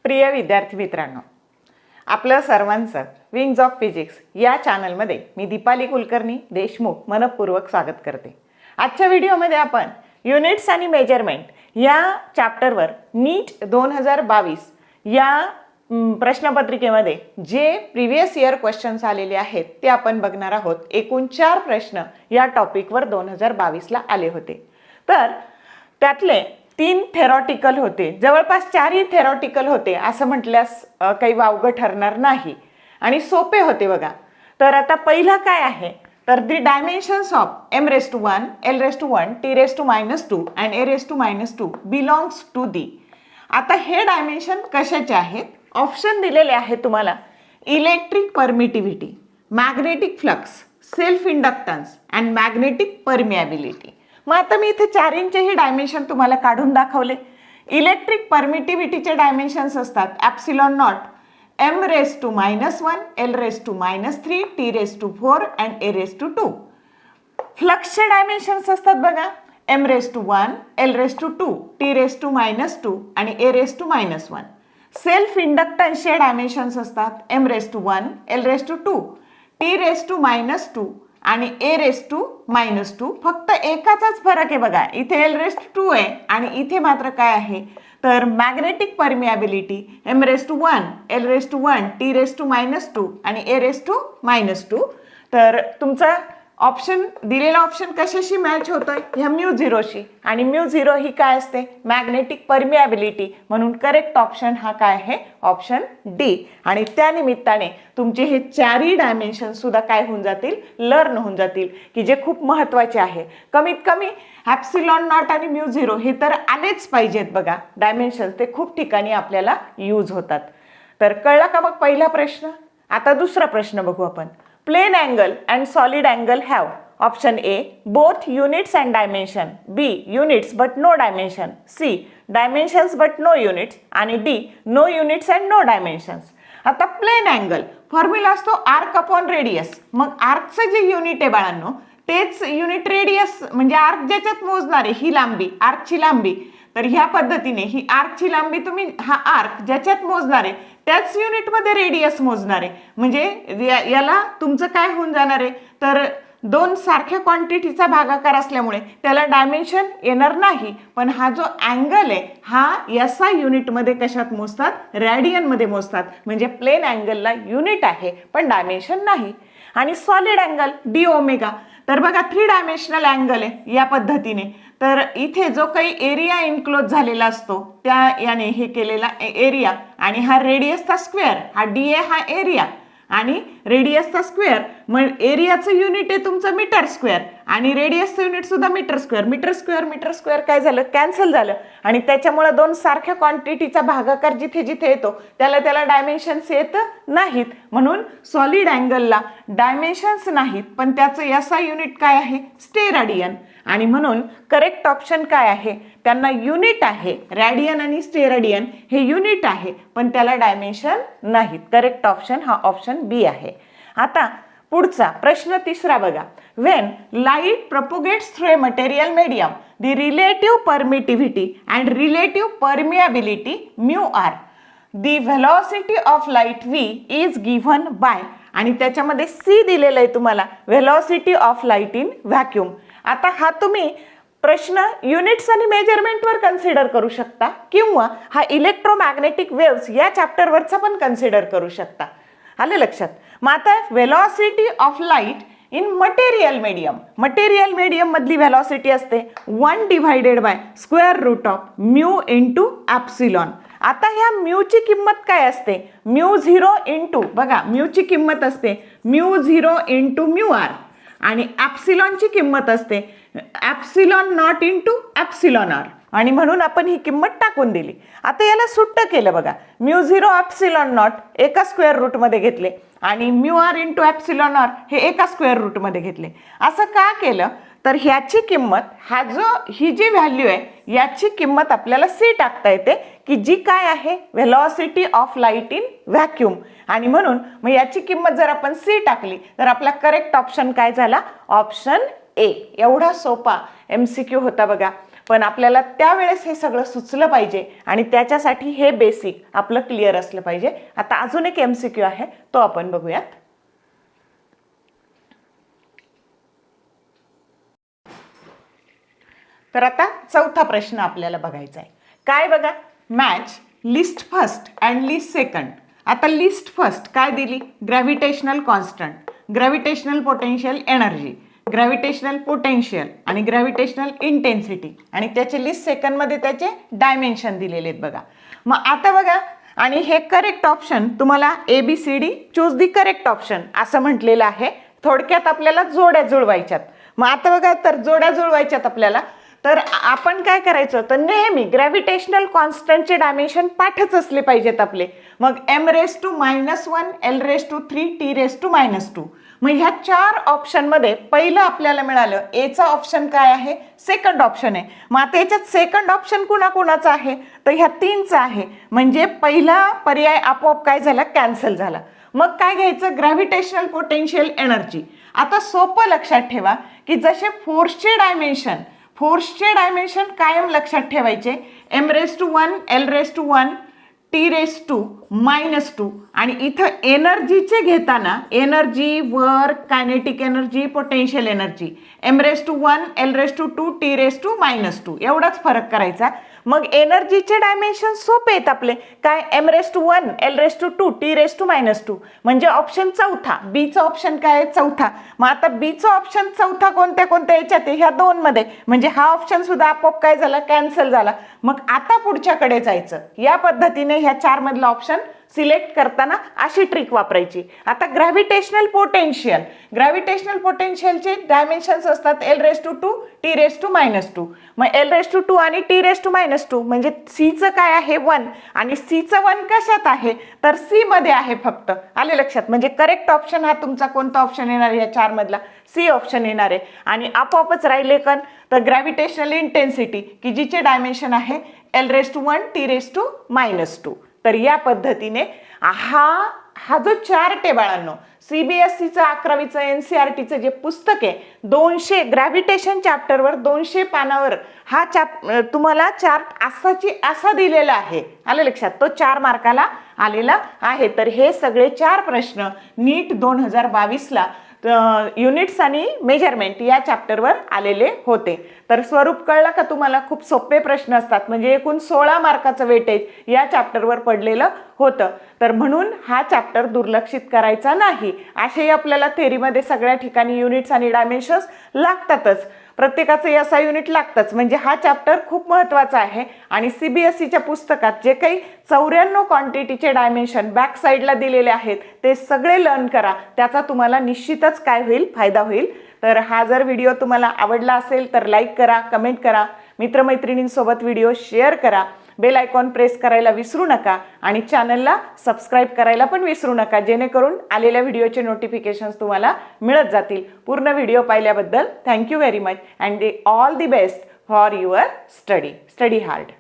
प्रिय विद्यार्थी मित्रांनो, आपलं सर्वांचं विंग्स ऑफ फिजिक्स या चॅनलमध्ये मी दीपाली कुलकर्णी देशमुख मनपूर्वक स्वागत करते. आजच्या व्हिडिओमध्ये आपण युनिट्स आणि मेजरमेंट या चॅप्टरवर नीट 2022 या प्रश्नपत्रिकेमध्ये जे प्रिव्हियस इयर क्वेश्चन्स आलेले आहेत ते आपण बघणार आहोत. एकूण 4 प्रश्न या टॉपिकवर 2022ला आले होते. तर त्यातले 3 थेरॉटिकल होते, जवळपास 4ही थेरॉटिकल होते असं म्हटल्यास काही वावगं ठरणार नाही आणि सोपे होते बघा. तर आता पहिला काय आहे तर the dimensions of m⁻⁴, l⁻⁴, t⁻⁻² and a⁻⁻² belongs to the. आता हे डायमेन्शन कशाचे आहेत? ऑप्शन दिलेले आहेत तुम्हाला. Electric permittivity, magnetic flux, self inductance and magnetic permeability. मग आता मी इथे 4चे डायमेन्शन तुम्हाला काढून दाखवले. इलेक्ट्रिक परमिटिव्हिटीचे डायमेन्शन्स असतात ε0, m⁻⁻⁴, l⁻⁻3, t⁻⁴ and a⁻². फ्लक्सचे डायमेन्शन्स असतात बघा m⁻⁴, l⁻², t⁻⁻² आणि a⁻⁻1. सेल्फ इंडक्टन्सचे डायमेन्शन्स असतात m⁻⁴, l⁻², t⁻⁻² आणि a⁻⁻². फक्त एकाचाच फरक आहे बघा, इथे l⁻² आहे आणि इथे मात्र काय आहे तर magnetic permeability m⁻⁴, l⁻⁴, t⁻⁻² आणि a⁻⁻². तर तुमचा ऑप्शन दिलेला ऑप्शन कशाशी मॅच होतोय? ह्या μ0शी, आणि μ0 ही काय असते? Magnetic permeability. म्हणून करेक्ट ऑप्शन हा काय आहे? Option D. आणि त्या निमित्ताने तुमचे हे 4ही डायमेन्शन सुद्धा काय होऊन जातील? लर्न होऊन जातील, की जे खूप महत्त्वाचे आहे. कमीत कमी ε0 आणि μ0 हे तर आलेच पाहिजेत बघा डायमेन्शन्स, ते खूप ठिकाणी आपल्याला यूज होतात. तर कळला का मग पहिला प्रश्न? आता दुसरा प्रश्न बघू आपण. Plane angle and solid angle have option A both units and dimension, B units but no dimension, C dimensions but no units आणि D no units and no dimensions. आता प्लेन अँगल फॉर्म्युला असतो arc upon radius. मग आर्कचं जे unit आहे बाळांनो तेच unit radius, म्हणजे arc ज्याच्यात मोजणार आहे ही लांबी, आर्कची लांबी. तर ह्या पद्धतीने ही आर्कची लांबी तुम्ही हा आर्क ज्याच्यात मोजणार आहे त्याच युनिटमध्ये रेडियस मोजणार आहे. म्हणजे याला तुमचं काय होऊन जाणार आहे तर 2 सारख्या क्वांटिटीचा भागाकार असल्यामुळे त्याला डायमेन्शन येणार नाही. पण हा जो अँगल आहे हा SI युनिटमध्ये कशात मोजतात? रॅडियनमध्ये मोजतात. म्हणजे प्लेन अँगलला युनिट आहे पण डायमेन्शन नाही. आणि सॉलिड अँगल dω, तर बघा 3 डायमेन्शनल अँगल आहे या पद्धतीने. तर इथे जो काही एरिया इन्क्लोज झालेला असतो त्या याने हे केलेला एरिया, आणि हा रेडियसचा स्क्वेअर, हा DA हा एरिया आणि रेडियसचा स्क्वेअर. मग एरियाचं युनिट आहे तुमचं मीटर स्क्वेअर आणि रेडियसचं युनिट सुद्धा मीटर स्क्वेअर. मीटर स्क्वेअर काय झालं? कॅन्सल झालं. आणि त्याच्यामुळे 2 सारख्या क्वांटिटीचा भागाकार जिथे जिथे येतो त्याला डायमेन्शन्स येत नाहीत. म्हणून सॉलिड अँगलला डायमेन्शन्स नाहीत पण त्याचं SI युनिट काय आहे? स्टेरेडियन. आणि म्हणून करेक्ट ऑप्शन काय आहे? त्यांना युनिट आहे, रॅडियन आणि स्टेरेडियन हे युनिट आहे पण त्याला डायमेन्शन नाहीत. करेक्ट ऑप्शन हा ऑप्शन बी आहे. आता पुढचा प्रश्न तिसरा बघा. When light propagates through a material medium the relative permittivity and relative permeability μr, the velocity of light v is given bye, आणि त्याच्यामध्ये C दिलेलं आहे तुम्हाला, velocity of light in vacuum. आता हा तुम्ही प्रश्न युनिट्स आणि मेजरमेंटवर कन्सिडर करू शकता किंवा हा इलेक्ट्रोमॅग्नेटिक वेव्स या चॅप्टरवरचा पण कन्सिडर करू शकता. आलं लक्षात? मग आता velocity of light in material medium, material medium मधली व्हेलॉसिटी असते 1/√μ × ε. आता ह्या म्यूची किंमत काय असते? μ0 इंटू, बघा म्यूची किंमत असते μ0 × μr आणि ची किंमत असते ε0 × εr. आणि म्हणून आपण ही किंमत टाकून दिली. आता याला सुट्ट केलं बघा, μ0 ε0 एका स्क्वेअर रूटमध्ये घेतले आणि μr × εr हे एका स्क्वेअर रूटमध्ये घेतले. असं का केलं तर ह्याची किंमत ही जी व्हॅल्यू आहे याची किंमत आपल्याला सी टाकता येते की जी काय आहे velocity of light in vacuum. आणि म्हणून मग याची किंमत जर आपण सी टाकली तर आपला करेक्ट ऑप्शन काय झाला? Option A. एवढा सोपा MCQ होता बघा. पण आपल्याला त्यावेळेस हे सगळं सुचलं पाहिजे आणि त्याच्यासाठी हे बेसिक आपलं क्लिअर असलं पाहिजे. आता अजून एक MCQ आहे तो आपण बघूयात. तर आता चौथा प्रश्न आपल्याला बघायचा आहे. काय बघा, match list first and list second. आता लिस्ट फर्स्ट काय दिली? Gravitational constant, gravitational potential energy, gravitational potential आणि ग्रॅव्हिटेशनल इंटेन्सिटी आणि त्याचे लिस्ट सेकंडमध्ये त्याचे डायमेन्शन दिलेले आहेत बघा. मग आता बघा, आणि हे करेक्ट ऑप्शन तुम्हाला ABCD choose the correct option असं म्हटलेलं आहे. थोडक्यात आपल्याला जोड्या जुळवायच्यात. मग आता बघा, तर जोड्या जुळवायच्यात आपल्याला, तर आपण काय करायचं? तर नेहमी ग्रॅव्हिटेशनल कॉन्स्टंटचे डायमेन्शन पाठच असले पाहिजेत आपले. मग m⁻⁻1 l⁻3 t⁻². मग ह्या 4 ऑप्शनमध्ये पहिलं आपल्याला मिळालं एचा ऑप्शन काय आहे? सेकंड ऑप्शन आहे. मग आता याच्यात सेकंड ऑप्शन कुणाकुणाचा आहे? तर ह्या 3चा आहे. म्हणजे पहिला पर्याय आपोआप काय झाला? कॅन्सल झाला. मग काय घ्यायचं? Gravitational potential energy. आता सोपं लक्षात ठेवा की जसे फोर्सचे डायमेन्शन कायम लक्षात ठेवायचे. m⁻⁻1 l⁻1 t⁻². आणि इथं एनर्जीचे घेताना energy, work, kinetic energy, potential energy m⁻⁻1 l⁻2 t⁻². एवढाच फरक करायचा. मग एनर्जीचे डायमेन्शन सोपे आहेत आपले. काय? m⁻⁻1 l⁻2 t⁻². म्हणजे ऑप्शन चौथा, बीचा ऑप्शन काय आहे? चौथा. मग आता बीचा ऑप्शन चौथा कोणत्या याच्यात आहे? ह्या 2 मध्ये. म्हणजे हा ऑप्शन सुद्धा आपोआप काय झाला? कॅन्सल झाला. मग आता पुढच्याकडे जायचं. या पद्धतीने ह्या 4 मधला ऑप्शन सिलेक्ट करताना अशी ट्रिक वापरायची. आता ग्रॅव्हिटेशनल पोटेन्शियलचे डायमेन्शन्स असतात l⁻2 t⁻². मग l⁻2 आणि t⁻² म्हणजे सीचं काय आहे? 1. आणि सीचं 1 कशात आहे? तर सी मध्ये आहे फक्त. आले लक्षात? म्हणजे करेक्ट ऑप्शन हा तुमचा कोणता ऑप्शन येणार? या 4 मधला सी ऑप्शन येणार आहे. आणि आपोआपच राहिले पण तर ग्रॅव्हिटेशनल इंटेन्सिटी की जिचे डायमेन्शन आहे l⁻1 t⁻². तर या पद्धतीने हा जो चार्ट आहे बाळांनो, CBSEचं 11वीचं NCERTचं जे पुस्तक आहे 200 ग्रॅव्हिटेशन चॅप्टरवर 200 पानावर हा तुम्हाला चार्ट असा दिलेला आहे. आलं लक्षात? तो 4 मार्काला आलेला आहे. तर हे सगळे 4 प्रश्न नीट 2022ला युनिट्स आणि मेजरमेंट या चॅप्टरवर आलेले होते. तर स्वरूप कळलं का तुम्हाला? खूप सोपे प्रश्न असतात. म्हणजे एकूण 16 मार्काचं वेटेज या चॅप्टरवर पडलेलं होतं. तर म्हणून हा चॅप्टर दुर्लक्षित करायचा नाही. असेही आपल्याला थेरीमध्ये सगळ्या ठिकाणी युनिट्स आणि डायमेन्शन्स लागतातच. प्रत्येकाचं SI युनिट लागतंच. म्हणजे हा चॅप्टर खूप महत्त्वाचा आहे. आणि CBSEच्या पुस्तकात जे काही 94 क्वांटिटीचे डायमेन्शन बॅक साईडला दिलेले आहेत ते सगळे लर्न करा. त्याचा तुम्हाला निश्चितच काय होईल? फायदा होईल. तर हा जर व्हिडिओ तुम्हाला आवडला असेल तर लाईक करा, कमेंट करा, मित्रमैत्रिणींसोबत व्हिडिओ शेअर करा, बेल आयकॉन प्रेस करायला विसरू नका आणि चॅनलला सबस्क्राईब करायला पण विसरू नका, जेणेकरून आलेल्या व्हिडिओचे नोटिफिकेशन्स तुम्हाला मिळत जातील. पूर्ण व्हिडिओ पाहिल्याबद्दल thank you very much and all the best for your study hard.